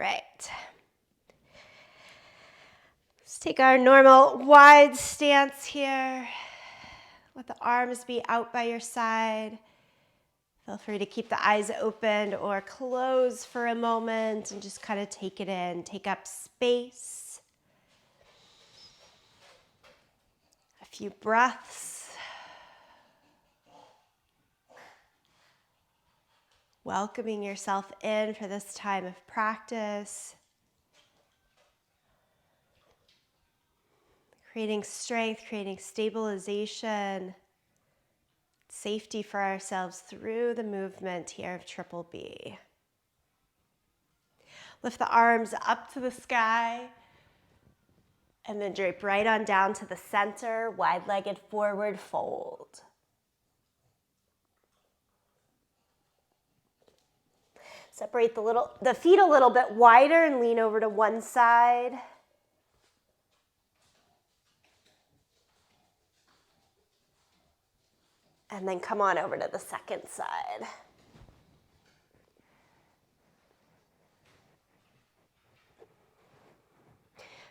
right. Let's take our normal wide stance here. Let the arms be out by your side. Feel free to keep the eyes open or close for a moment and just kind of take it in. Take up space. A few breaths. Welcoming yourself in for this time of practice. Creating strength, creating stabilization, safety for ourselves through the movement here of Triple B. Lift the arms up to the sky and then drape right on down to the center, wide-legged forward fold. Separate the feet a little bit wider and lean over to one side. And then come on over to the second side.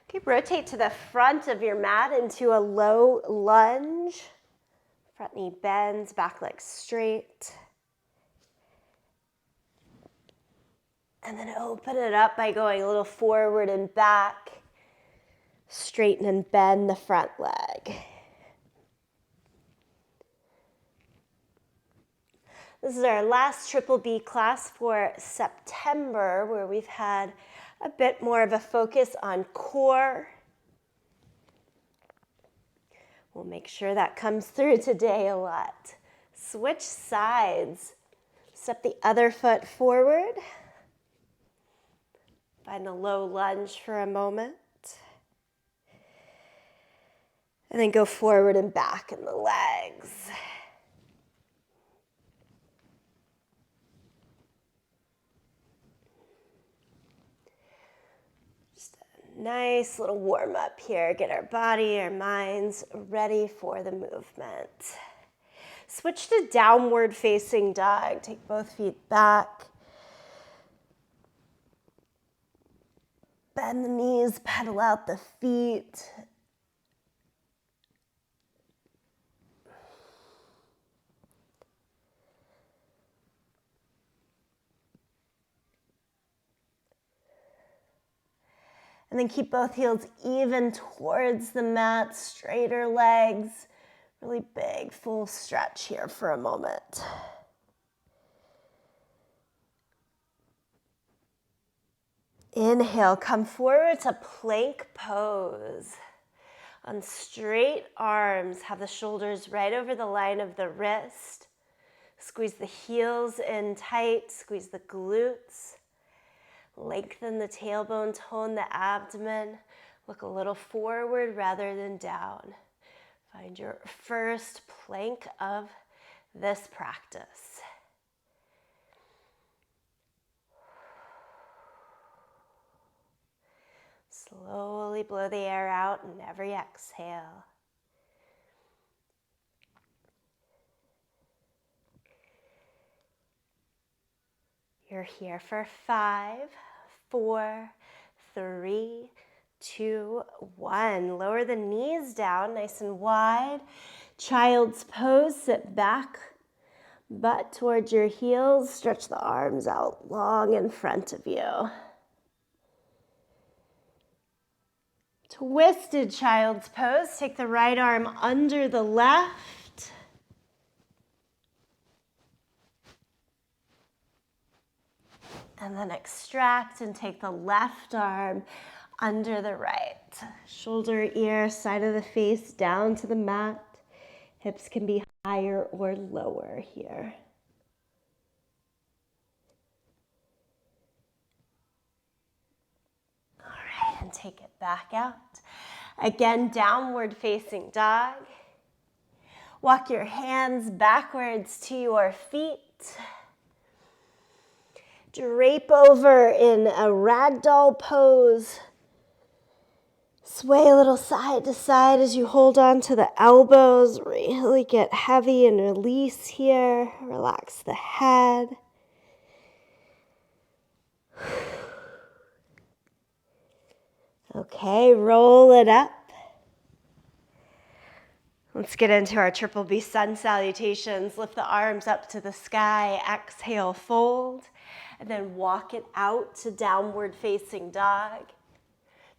Okay, rotate to the front of your mat into a low lunge. Front knee bends, back leg straight. And then open it up by going a little forward and back. Straighten and bend the front leg. This is our last Triple B class for September, where we've had a bit more of a focus on core. We'll make sure that comes through today a lot. Switch sides. Step the other foot forward. Find a low lunge for a moment. And then go forward and back in the legs. Nice little warm up here. Get our body, our minds ready for the movement. Switch to downward facing dog. Take both feet back. Bend the knees, pedal out the feet. And then keep both heels even towards the mat, straighter legs. Really big, full stretch here for a moment. Inhale, come forward to plank pose. On straight arms, have the shoulders right over the line of the wrist. Squeeze the heels in tight, squeeze the glutes. Lengthen the tailbone, tone the abdomen. Look a little forward rather than down. Find your first plank of this practice. Slowly blow the air out in every exhale. You're here for 5, 4, 3, 2, 1. Lower the knees down nice and wide. Child's pose, sit back, butt towards your heels. Stretch the arms out long in front of you. Twisted child's pose. Take the right arm under the left. And then extract and take the left arm under the right. Shoulder, ear, side of the face down to the mat. Hips can be higher or lower here. All right, and take it back out. Again, downward facing dog. Walk your hands backwards to your feet. Drape over in a ragdoll pose. Sway a little side to side as you hold on to the elbows. Really get heavy and release here. Relax the head. Okay, roll it up. Let's get into our triple B sun salutations. Lift the arms up to the sky, exhale, fold, and then walk it out to downward facing dog.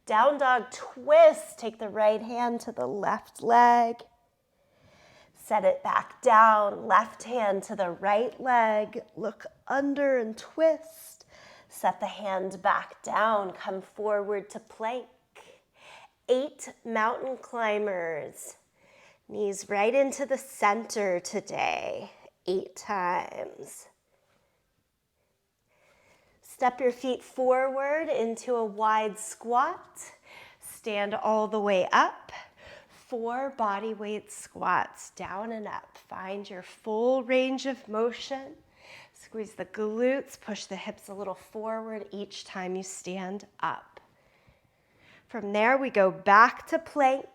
Down dog twist, take the right hand to the left leg. Set it back down, left hand to the right leg. Look under and twist. Set the hand back down, come forward to plank. 8 mountain climbers. Knees right into the center today, 8 times. Step your feet forward into a wide squat. Stand all the way up. 4 body weight squats, down and up. Find your full range of motion. Squeeze the glutes, push the hips a little forward each time you stand up. From there, we go back to plank.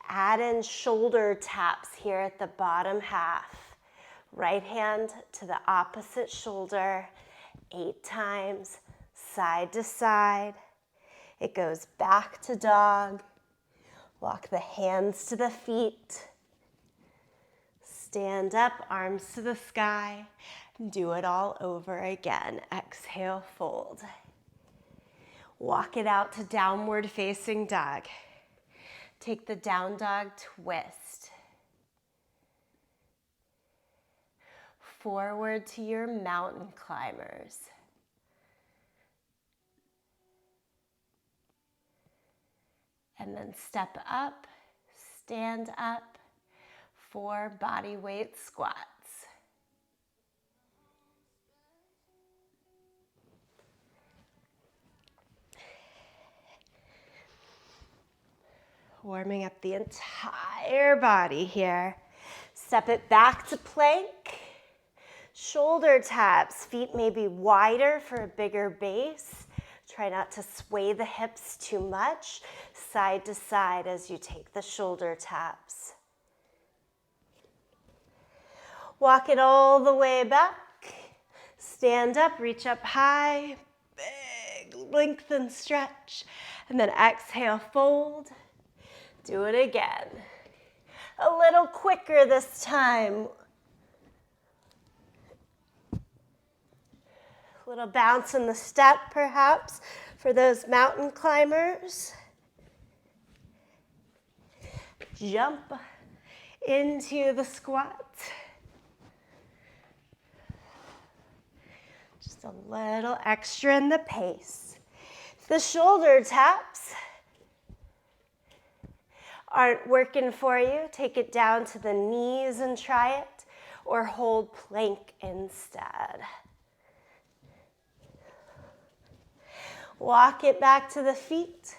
Add in shoulder taps here at the bottom half. Right hand to the opposite shoulder, 8 times, side to side. It goes back to dog. Walk the hands to the feet. Stand up, arms to the sky. Do it all over again. Exhale, fold. Walk it out to downward facing dog. Take the down dog twist. Forward to your mountain climbers. And then step up, stand up, 4 body weight squats. Warming up the entire body here. Step it back to plank. Shoulder taps, feet may be wider for a bigger base. Try not to sway the hips too much, side to side as you take the shoulder taps. Walk it all the way back. Stand up, reach up high, big lengthen, stretch, and then exhale, fold. Do it again. A little quicker this time. A little bounce in the step, perhaps, for those mountain climbers. Jump into the squat. Just a little extra in the pace. The shoulder taps aren't working for you, take it down to the knees and try it, or hold plank instead. Walk it back to the feet.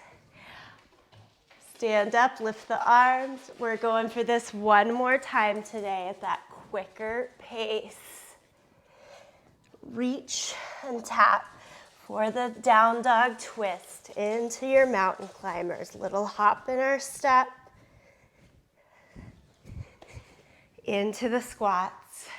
Stand up, lift the arms. We're going for this one more time today at that quicker pace. Reach and tap for the down dog twist into your mountain climbers. Little hop in our step. Into the squats.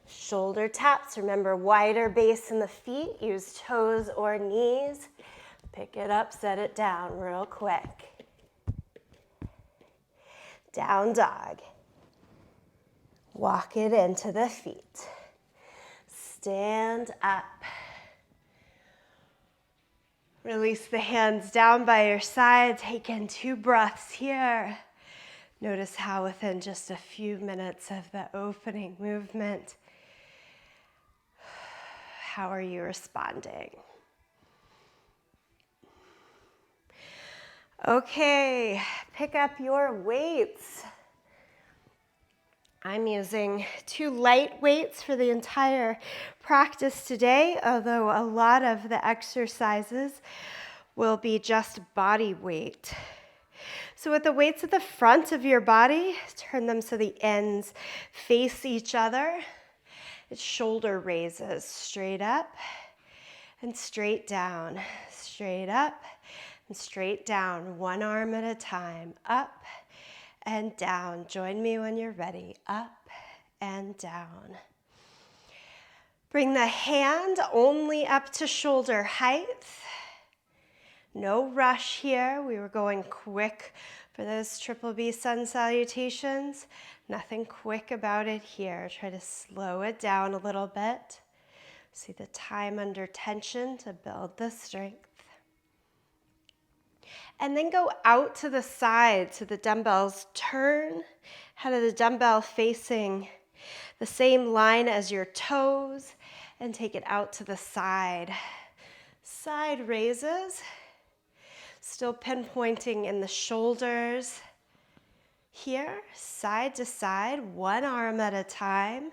Shoulder taps, remember wider base in the feet, use toes or knees. Pick it up, set it down real quick. Down dog. Walk it into the feet. Stand up. Release the hands down by your side. Take in 2 breaths here. Notice how within just a few minutes of the opening movement, how are you responding? Okay, pick up your weights. I'm using 2 light weights for the entire practice today, although a lot of the exercises will be just body weight. So with the weights at the front of your body, turn them so the ends face each other. It's shoulder raises, straight up and straight down, straight up and straight down, one arm at a time, up and down. Join me when you're ready. Up and down. Bring the hand only up to shoulder height. No rush here. We were going quick for those triple B sun salutations. Nothing quick about it here. Try to slow it down a little bit. See the time under tension to build the strength. And then go out to the side so the dumbbells turn. Head of the dumbbell facing the same line as your toes, and take it out to the side. Side raises. Still pinpointing in the shoulders. Here, side to side, one arm at a time.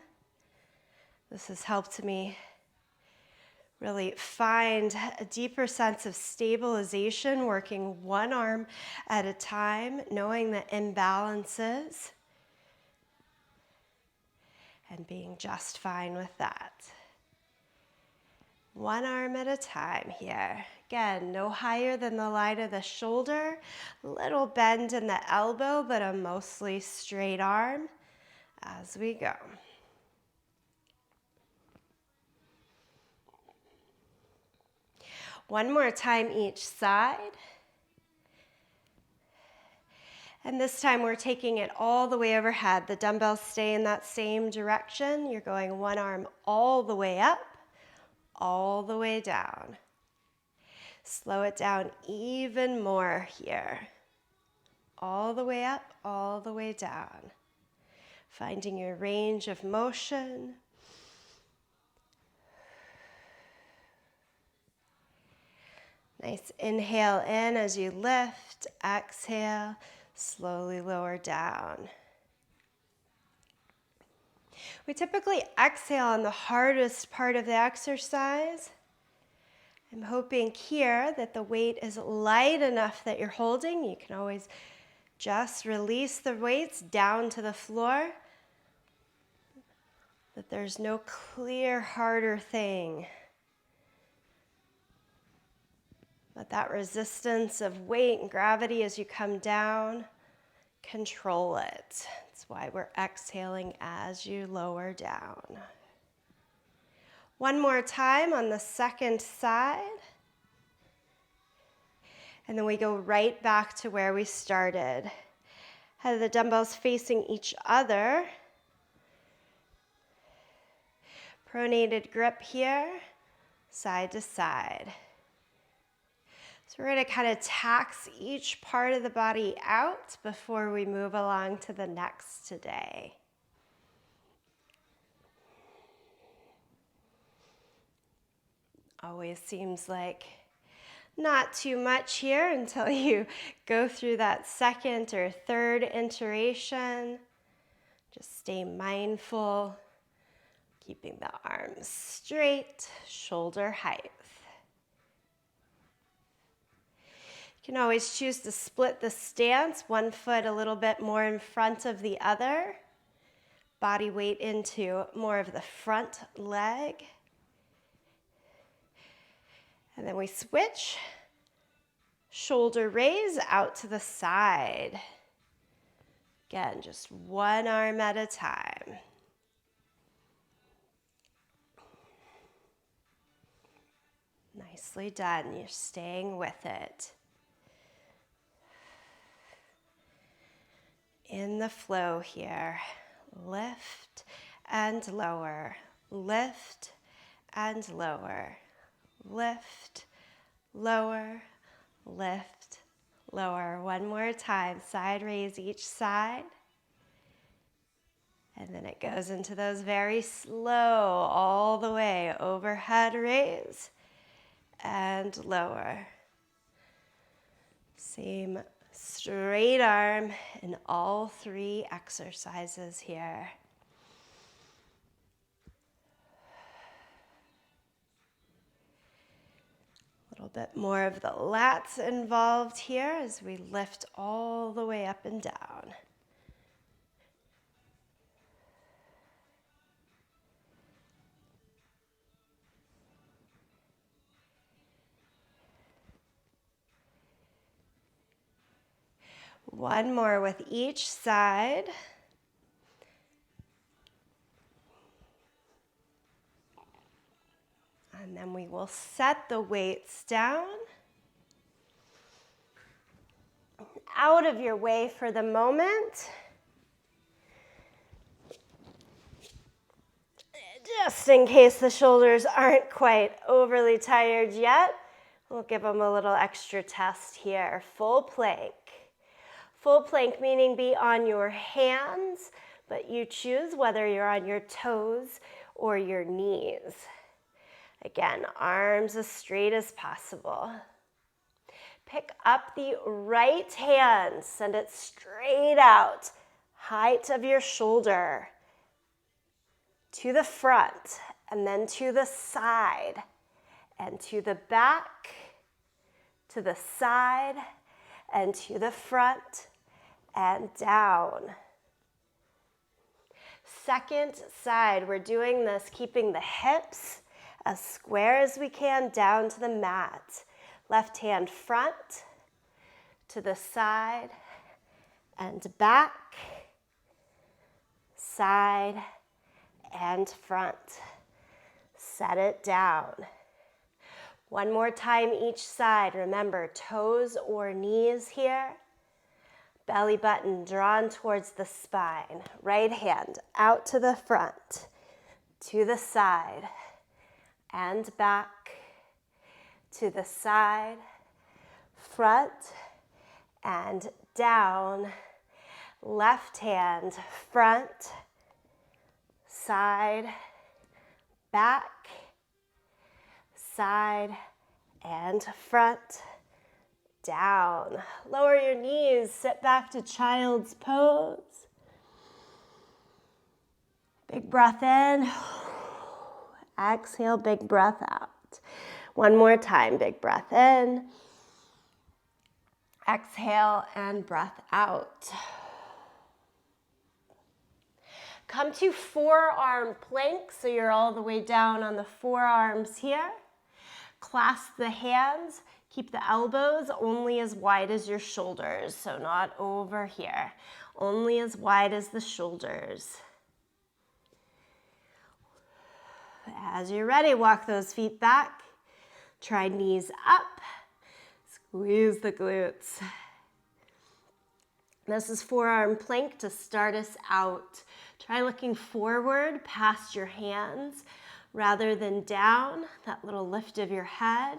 This has helped me really find a deeper sense of stabilization, working one arm at a time, knowing the imbalances, and being just fine with that. One arm at a time here. Again, no higher than the line of the shoulder, little bend in the elbow, but a mostly straight arm as we go. One more time each side. And this time we're taking it all the way overhead. The dumbbells stay in that same direction. You're going one arm all the way up, all the way down. Slow it down even more here. All the way up, all the way down. Finding your range of motion. Nice inhale in as you lift, exhale, slowly lower down. We typically exhale on the hardest part of the exercise. I'm hoping here that the weight is light enough that you're holding. You can always just release the weights down to the floor. That there's no clear, harder thing. Let that resistance of weight and gravity as you come down, control it. That's why we're exhaling as you lower down. One more time on the second side. And then we go right back to where we started. Have the dumbbells facing each other. Pronated grip here, side to side. So we're going to kind of tax each part of the body out before we move along to the next today. Always seems like not too much here until you go through that second or third iteration. Just stay mindful, keeping the arms straight, shoulder height. You can always choose to split the stance, one foot a little bit more in front of the other. Body weight into more of the front leg. And then we switch. Shoulder raise out to the side. Again, just one arm at a time. Nicely done. You're staying with it. In the flow here, lift and lower, lift and lower, lift, lower, lift, lower. One more time, side raise each side. And then it goes into those very slow, all the way, overhead raise and lower. Same straight arm in all three exercises here. A little bit more of the lats involved here as we lift all the way up and down. One more with each side. And then we will set the weights down. Out of your way for the moment. Just in case the shoulders aren't quite overly tired yet, we'll give them a little extra test here. Full plank. Full plank meaning be on your hands, but you choose whether you're on your toes or your knees. Again, arms as straight as possible. Pick up the right hand, send it straight out, height of your shoulder, to the front, and then to the side, and to the back, to the side, and to the front, and down. Second side, we're doing this, keeping the hips as square as we can down to the mat. Left hand front, to the side, and back, side, and front. Set it down. One more time each side. Remember, toes or knees here. Belly button drawn towards the spine. Right hand out to the front, to the side, and back, to the side, front, and down. Left hand front, side, back, side, and front, down. Lower your knees, sit back to child's pose. Big breath in. Exhale, big breath out. One more time, big breath in. Exhale and breath out. Come to forearm plank, so you're all the way down on the forearms here. Clasp the hands, keep the elbows only as wide as your shoulders, so not over here, only as wide as the shoulders. As you're ready, walk those feet back. Try knees up, squeeze the glutes. This is forearm plank to start us out. Try looking forward past your hands rather than down, that little lift of your head.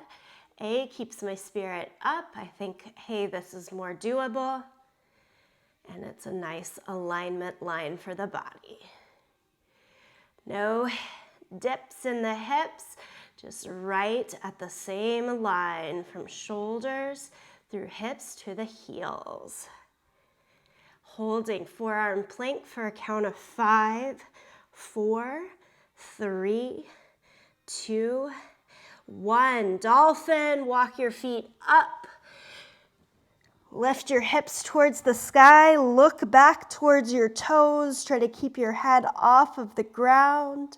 A keeps my spirit up. I think, hey, this is more doable. And it's a nice alignment line for the body. No dips in the hips, just right at the same line from shoulders through hips to the heels. Holding forearm plank for a count of 5, 4, 3, 2, 1. Dolphin, walk your feet up. Lift your hips towards the sky. Look back towards your toes. Try to keep your head off of the ground.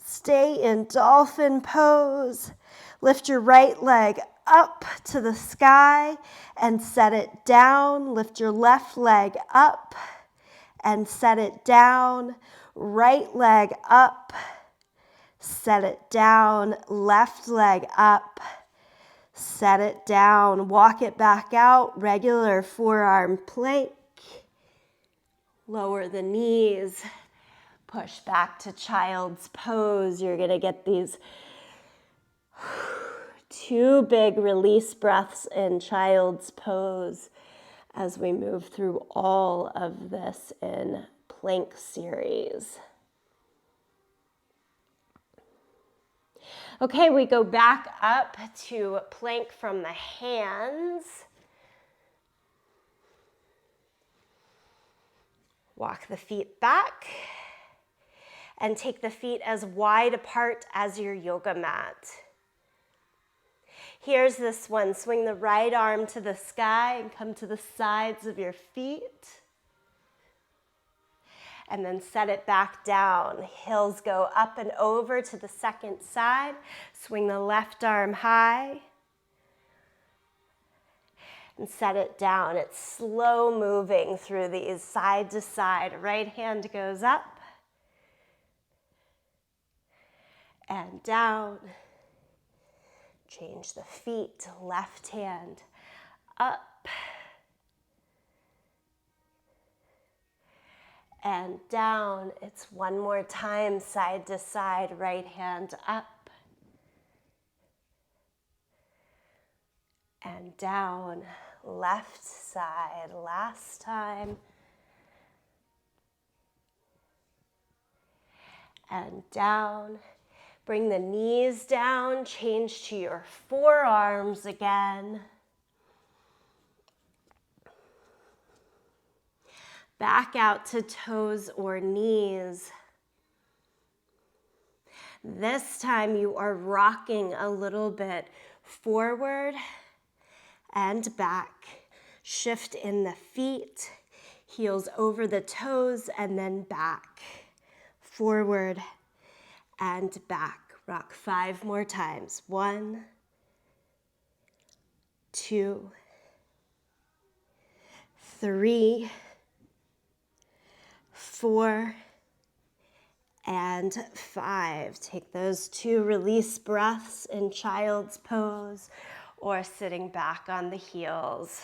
Stay in dolphin pose. Lift your right leg up to the sky and set it down. Lift your left leg up and set it down. Right leg up, set it down. Left leg up, set it down. Walk it back out. Regular forearm plank. Lower the knees. Push back to child's pose. You're going to get these 2 big release breaths in child's pose as we move through all of this in plank series. Okay, we go back up to plank from the hands. Walk the feet back. And take the feet as wide apart as your yoga mat. Here's this one. Swing the right arm to the sky and come to the sides of your feet. And then set it back down. Heels go up and over to the second side. Swing the left arm high. and set it down. It's slow moving through these side to side. Right hand goes up and down. Change the feet, left hand up and down. It's one more time, side to side, right hand up and down, left side, last time. And down. Bring the knees down, change to your forearms again. Back out to toes or knees. This time you are rocking a little bit forward and back. Shift in the feet, heels over the toes, and then back. Forward and back. Rock 5 more times. 1, 2, 3, 4, and 5. Take those 2 release breaths in child's pose or sitting back on the heels.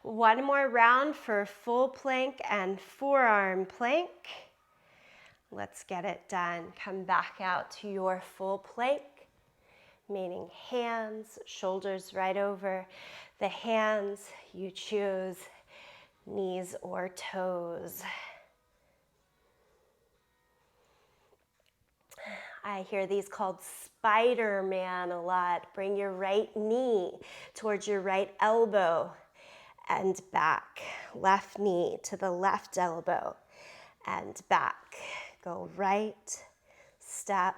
One more round for full plank and forearm plank. Let's get it done. Come back out to your full plank, meaning hands, shoulders right over the hands. You choose knees or toes. I hear these called Spider-Man a lot. Bring your right knee towards your right elbow and back. Left knee to the left elbow and back. Go right, step,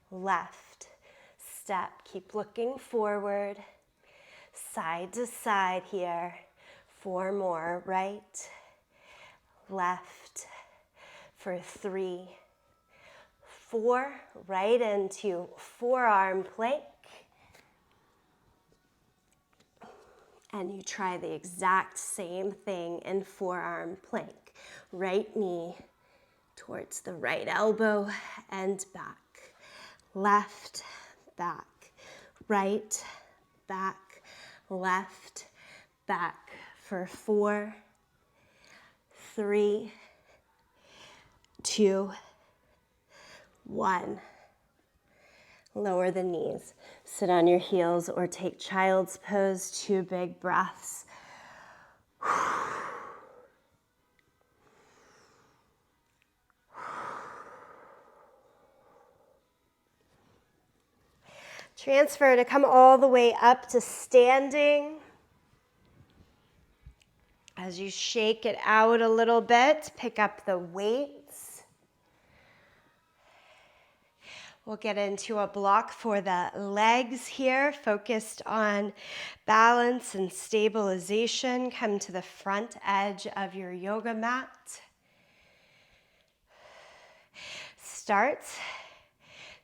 left, step. Keep looking forward, side to side here. 4 more, right, left, for 3, 4, right into forearm plank. And you try the exact same thing in forearm plank. Right knee towards the right elbow and back. Left, back. Right, back. Left, back. For 4, 3, 2, 1. Lower the knees. Sit on your heels or take child's pose. 2 big breaths. Transfer to come all the way up to standing. As you shake it out a little bit, pick up the weights. We'll get into a block for the legs here, focused on balance and stabilization. Come to the front edge of your yoga mat. Start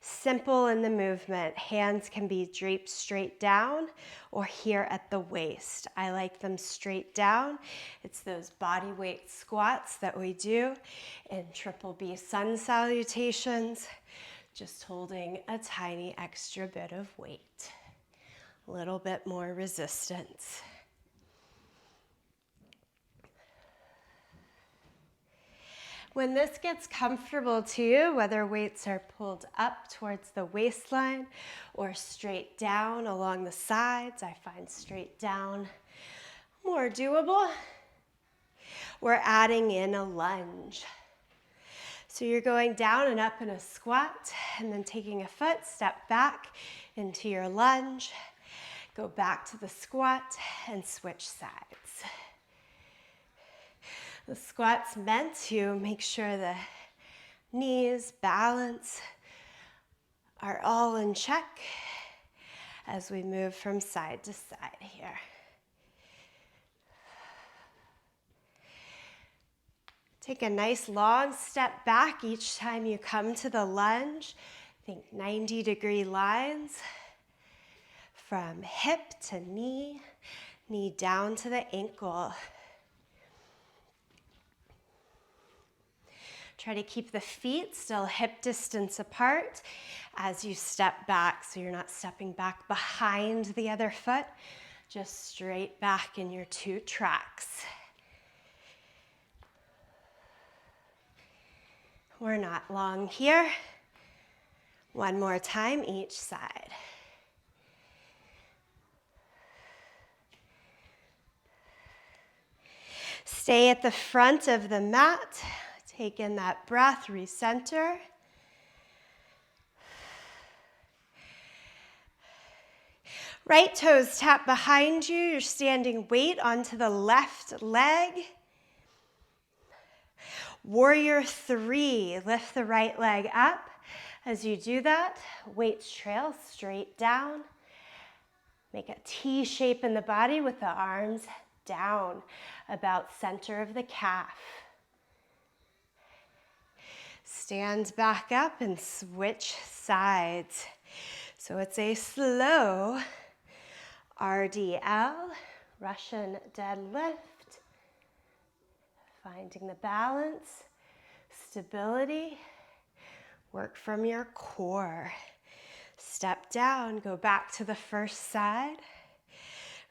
simple in the movement. Hands can be draped straight down or here at the waist. I like them straight down. It's those body weight squats that we do in Triple B sun salutations. Just holding a tiny extra bit of weight, a little bit more resistance. When this gets comfortable to you, whether weights are pulled up towards the waistline or straight down along the sides, I find straight down more doable. We're adding in a lunge. So you're going down and up in a squat and then taking a foot, step back into your lunge, go back to the squat and switch sides. The squat's meant to make sure the knees, balance are all in check as we move from side to side here. Take a nice long step back each time you come to the lunge. Think 90-degree lines from hip to knee, knee down to the ankle. Try to keep the feet still hip distance apart as you step back, so you're not stepping back behind the other foot, just straight back in your 2 tracks. We're not long here. One more time each side. Stay at the front of the mat. Take in that breath, recenter. Right toes tap behind you. You're standing weight onto the left leg. Warrior 3, lift the right leg up. As you do that, weights trail straight down. Make a T shape in the body with the arms down, about center of the calf. Stand back up and switch sides. So it's a slow RDL, Russian deadlift. Finding the balance, stability, work from your core. Step down, go back to the first side.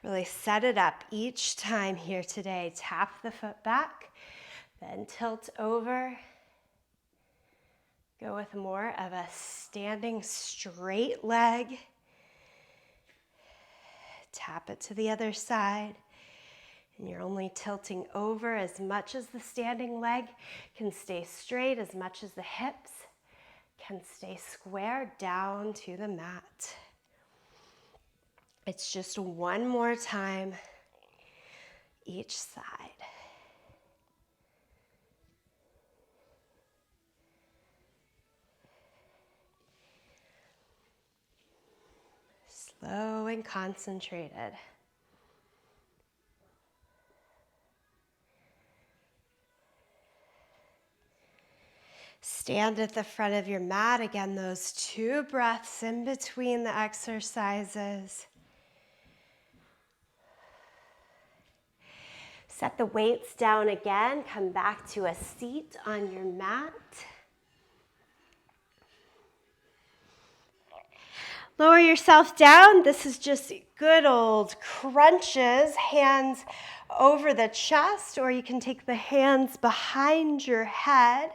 Really set it up each time here today. Tap the foot back, then tilt over. Go with more of a standing straight leg. Tap it to the other side. And you're only tilting over as much as the standing leg can stay straight, as much as the hips can stay square down to the mat. It's just one more time each side. Slow and concentrated. Stand at the front of your mat. Again, those 2 breaths in between the exercises. Set the weights down again. Come back to a seat on your mat. Lower yourself down. This is just good old crunches. Hands over the chest, or you can take the hands behind your head.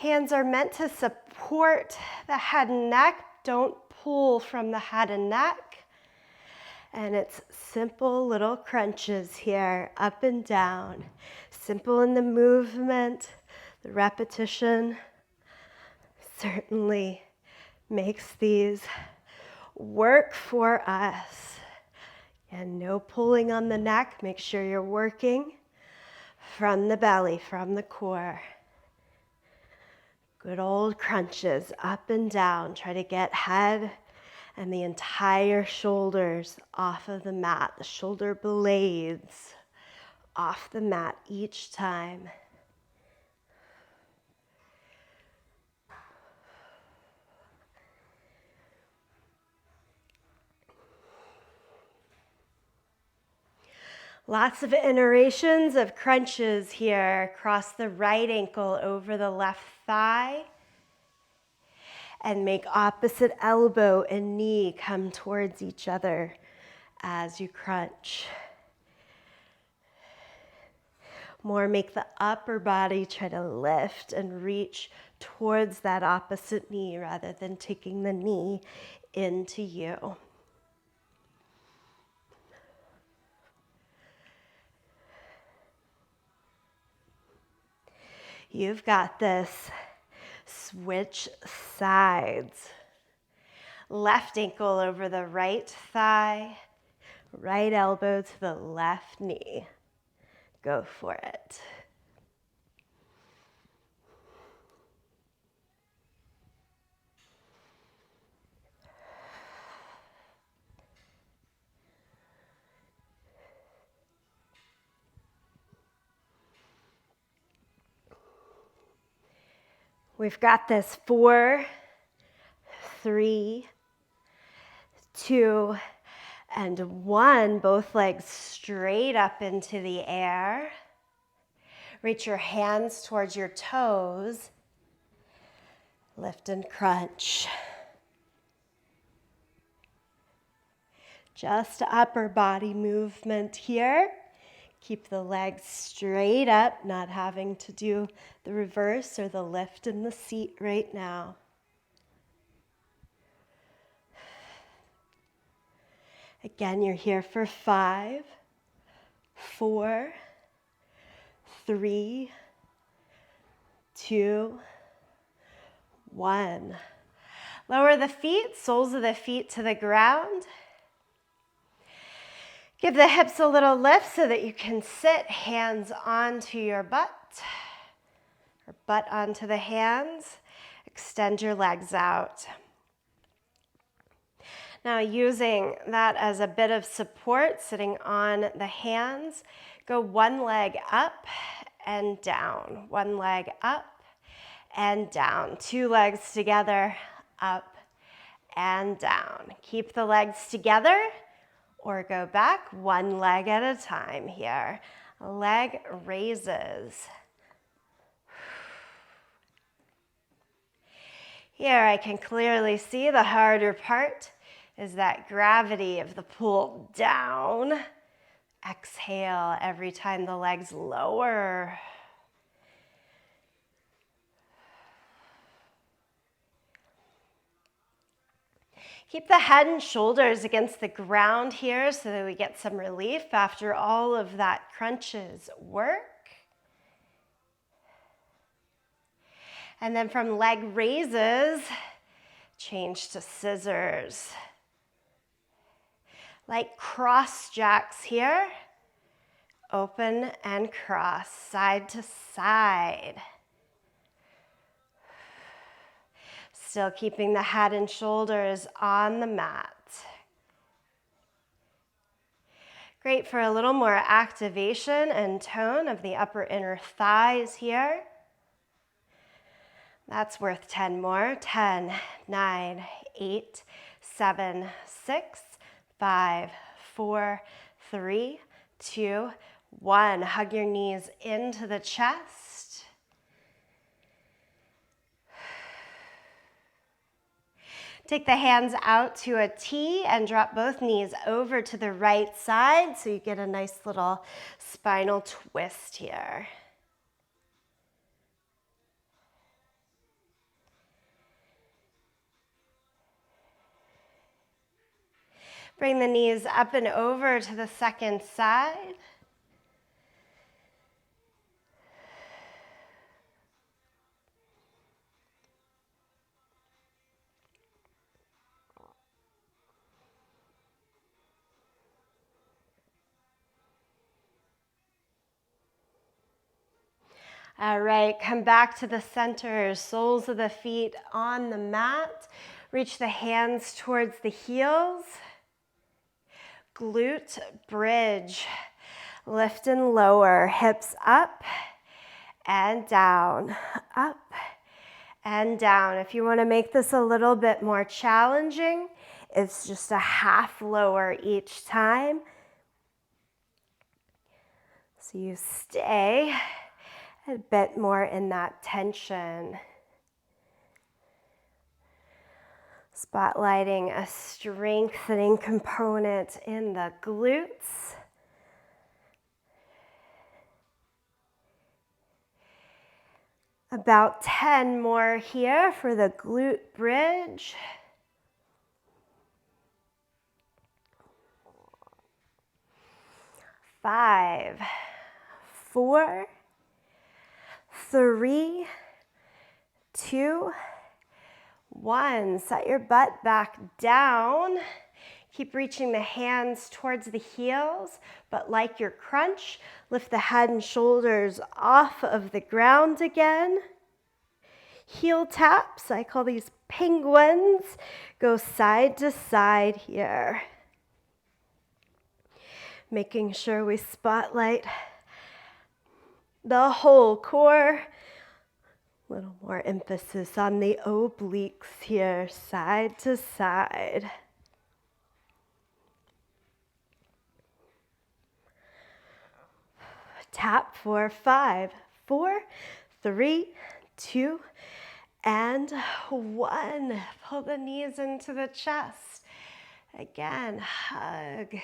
Hands are meant to support the head and neck. Don't pull from the head and neck. And it's simple little crunches here, up and down. Simple in the movement, the repetition certainly makes these work for us. And no pulling on the neck. Make sure you're working from the belly, from the core. Good old crunches, up and down. Try to get head and the entire shoulders off of the mat, the shoulder blades off the mat each time. Lots of iterations of crunches here. Cross the right ankle over the left thigh. And make opposite elbow and knee come towards each other as you crunch. More, make the upper body try to lift and reach towards that opposite knee rather than taking the knee into you. You've got this. Switch sides. Left ankle over the right thigh, right elbow to the left knee. Go for it. We've got this. 4, 3, 2, and 1. Both legs straight up into the air. Reach your hands towards your toes. Lift and crunch. Just upper body movement here. Keep the legs straight up, not having to do the reverse or the lift in the seat right now. Again, you're here for 5, 4, 3, 2, 1. Lower the feet, soles of the feet to the ground. Give the hips a little lift so that you can sit, hands onto your butt, or butt onto the hands. Extend your legs out. Now, using that as a bit of support, sitting on the hands, go one leg up and down. One leg up and down. 2 legs together, up and down. Keep the legs together or go back 1 leg at a time here. Leg raises. Here I can clearly see the harder part is that gravity of the pull down. Exhale every time the legs lower. Keep the head and shoulders against the ground here so that we get some relief after all of that crunches work. And then from leg raises, change to scissors. Like cross jacks here. Open and cross, side to side. Still keeping the head and shoulders on the mat. Great for a little more activation and tone of the upper inner thighs here. That's worth 10 more. 10, 9, 8, 7, 6, 5, 4, 3, 2, 1. Hug your knees into the chest. Take the hands out to a T and drop both knees over to the right side so you get a nice little spinal twist here. Bring the knees up and over to the second side. All right, come back to the center, soles of the feet on the mat. Reach the hands towards the heels. Glute bridge. Lift and lower, hips up and down, up and down. If you want to make this a little bit more challenging, it's just a half lower each time. So you stay a bit more in that tension. Spotlighting a strengthening component in the glutes. About 10 more here for the glute bridge. Five, 4, 3, 2, 1. Set your butt back down. Keep reaching the hands towards the heels, but like your crunch, lift the head and shoulders off of the ground again. Heel taps, I call these penguins. Go side to side here. Making sure we spotlight the whole core. A little more emphasis on the obliques here, side to side. Tap for 5, 4, 3, 2, and 1. Pull the knees into the chest. Again, hug.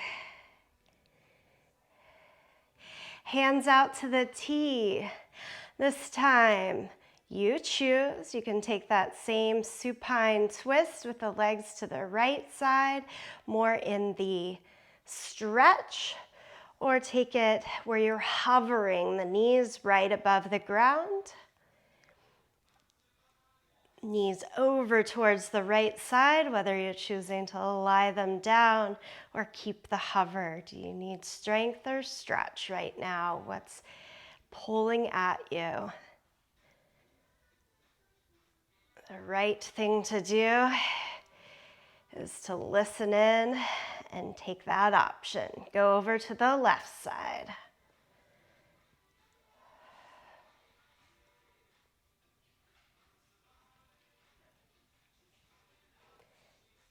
Hands out to the T. This time, you choose. You can take that same supine twist with the legs to the right side, more in the stretch, or take it where you're hovering, the knees right above the ground. Knees over towards the right side, whether you're choosing to lie them down or keep the hover. Do you need strength or stretch right now? What's pulling at you? The right thing to do is to listen in and take that option. Go over to the left side.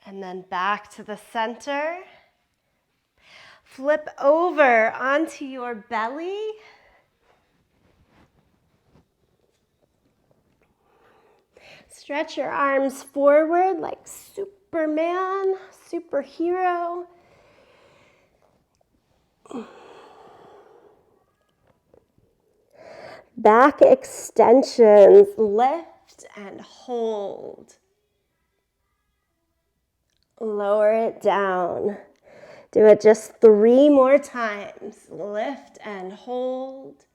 And then back to the center. Flip over onto your belly. Stretch your arms forward like Superman, superhero. Back extensions, lift and hold. Lower it down. Do it just 3 more times. Lift and hold.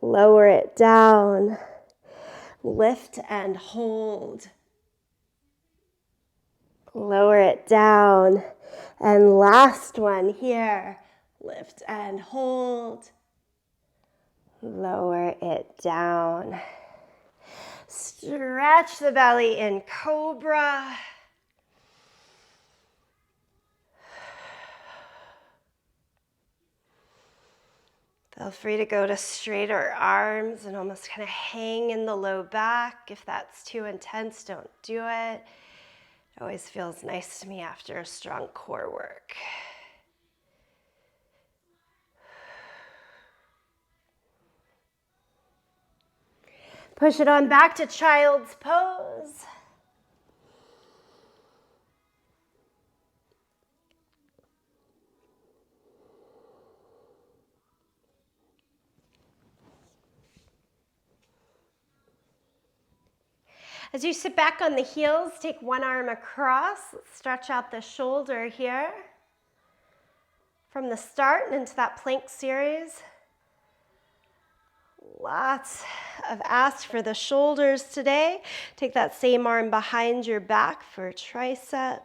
Lower it down. Lift and hold. Lower it down. And last one here. Lift and hold. Lower it down. Stretch the belly in cobra. Feel free to go to straighter arms and almost kind of hang in the low back. If that's too intense, don't do it. It always feels nice to me after a strong core work. Push it on back to child's pose. As you sit back on the heels, take one arm across. Let's stretch out the shoulder here. From the start and into that plank series. Lots of ask for the shoulders today. Take that same arm behind your back for tricep.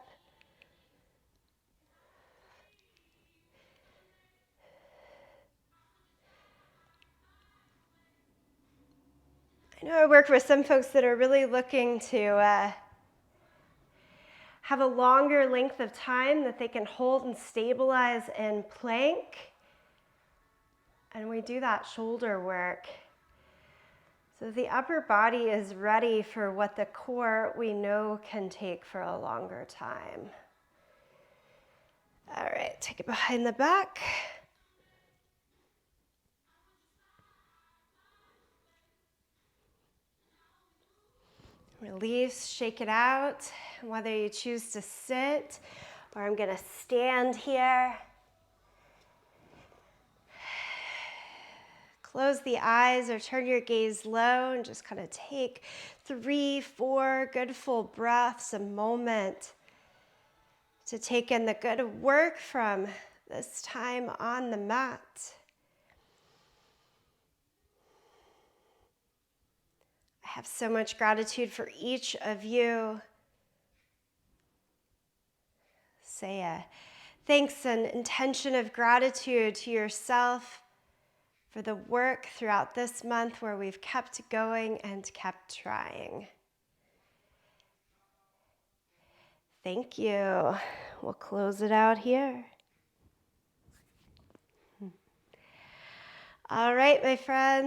I know I work with some folks that are really looking to have a longer length of time that they can hold and stabilize in plank. And we do that shoulder work. So the upper body is ready for what the core we know can take for a longer time. All right, take it behind the back. Release, shake it out. Whether you choose to sit or I'm going to stand here. Close the eyes or turn your gaze low and just kind of take 3, 4 good full breaths, a moment to take in the good work from this time on the mat. I have so much gratitude for each of you. Say a thanks and intention of gratitude to yourself for the work throughout this month where we've kept going and kept trying. Thank you. We'll close it out here. All right, my friends.